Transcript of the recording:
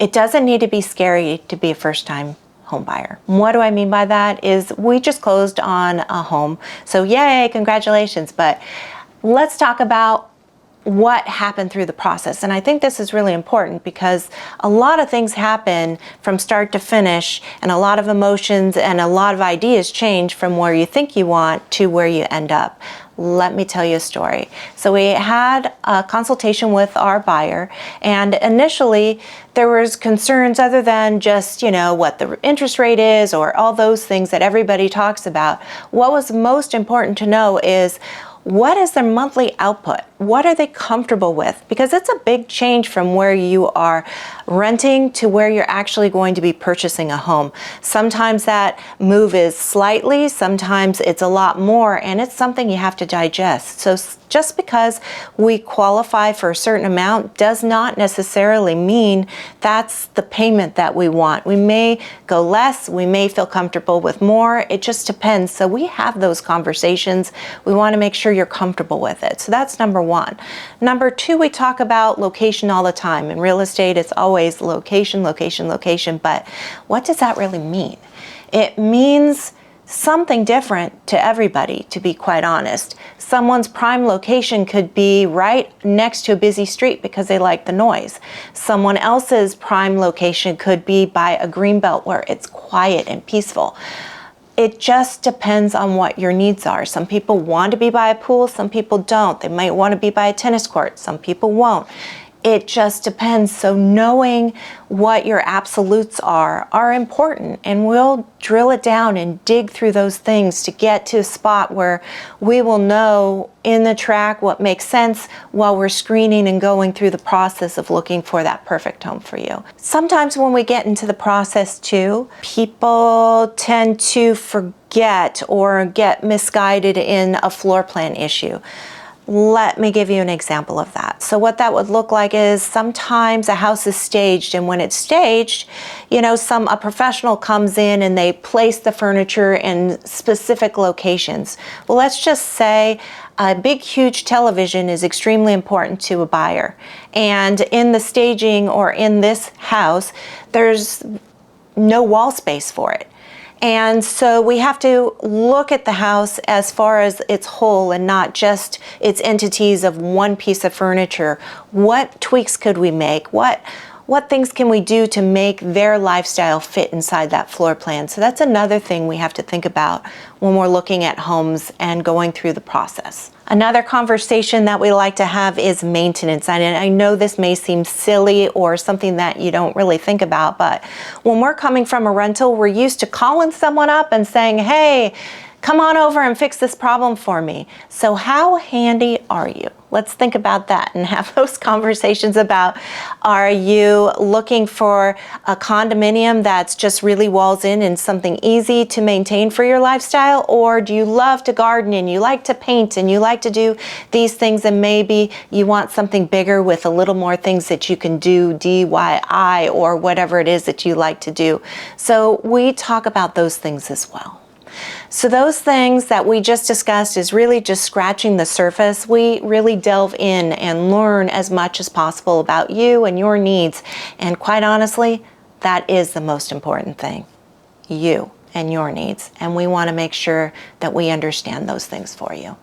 It doesn't need to be scary to be a first-time home buyer. What do I mean by that is we just closed on a home. So yay, congratulations. But let's talk about what happened through the process. And I think this is really important because a lot of things happen from start to finish, and a lot of emotions and a lot of ideas change from where you think you want to where you end up. Let me tell you a story. So we had a consultation with our buyer, and initially there was concerns other than just, what the interest rate is or all those things that everybody talks about. What was most important to know is, what is their monthly output? What are they comfortable with? Because it's a big change from where you are renting to where you're actually going to be purchasing a home. Sometimes that move is slightly, sometimes it's a lot more, and it's something you have to digest. So just because we qualify for a certain amount does not necessarily mean that's the payment that we want. We may go less, we may feel comfortable with more, it just depends. So we have those conversations. We want to make sure you're comfortable with it. So that's number one. Number two, we talk about location all the time. In real estate, it's always location, location, location, but what does that really mean? It means something different to everybody, to be quite honest. Someone's prime location could be right next to a busy street because they like the noise. Someone else's prime location could be by a greenbelt where it's quiet and peaceful. It just depends on what your needs are. Some people want to be by a pool, some people don't. They might want to be by a tennis court, some people won't. It just depends. So knowing what your absolutes are important, and we'll drill it down and dig through those things to get to a spot where we will know in the track what makes sense while we're screening and going through the process of looking for that perfect home for you. Sometimes when we get into the process too, people tend to forget or get misguided in a floor plan issue. Let me give you an example of that. So what that would look like is sometimes a house is staged, and when it's staged, a professional comes in and they place the furniture in specific locations. Well, let's just say a big, huge television is extremely important to a buyer. And in the staging or in this house, there's no wall space for it. And so we have to look at the house as far as its whole and not just its entities of one piece of furniture. What tweaks could we make? What things can we do to make their lifestyle fit inside that floor plan? So that's another thing we have to think about when we're looking at homes and going through the process. Another conversation that we like to have is maintenance. And I know this may seem silly or something that you don't really think about, but when we're coming from a rental, we're used to calling someone up and saying, hey, come on over and fix this problem for me. So how handy are you? Let's think about that and have those conversations about, are you looking for a condominium that's just really walls in and something easy to maintain for your lifestyle? Or do you love to garden and you like to paint and you like to do these things, and maybe you want something bigger with a little more things that you can do DIY or whatever it is that you like to do? So we talk about those things as well. So those things that we just discussed is really just scratching the surface. We really delve in and learn as much as possible about you and your needs. And quite honestly, that is the most important thing, you and your needs. And we want to make sure that we understand those things for you.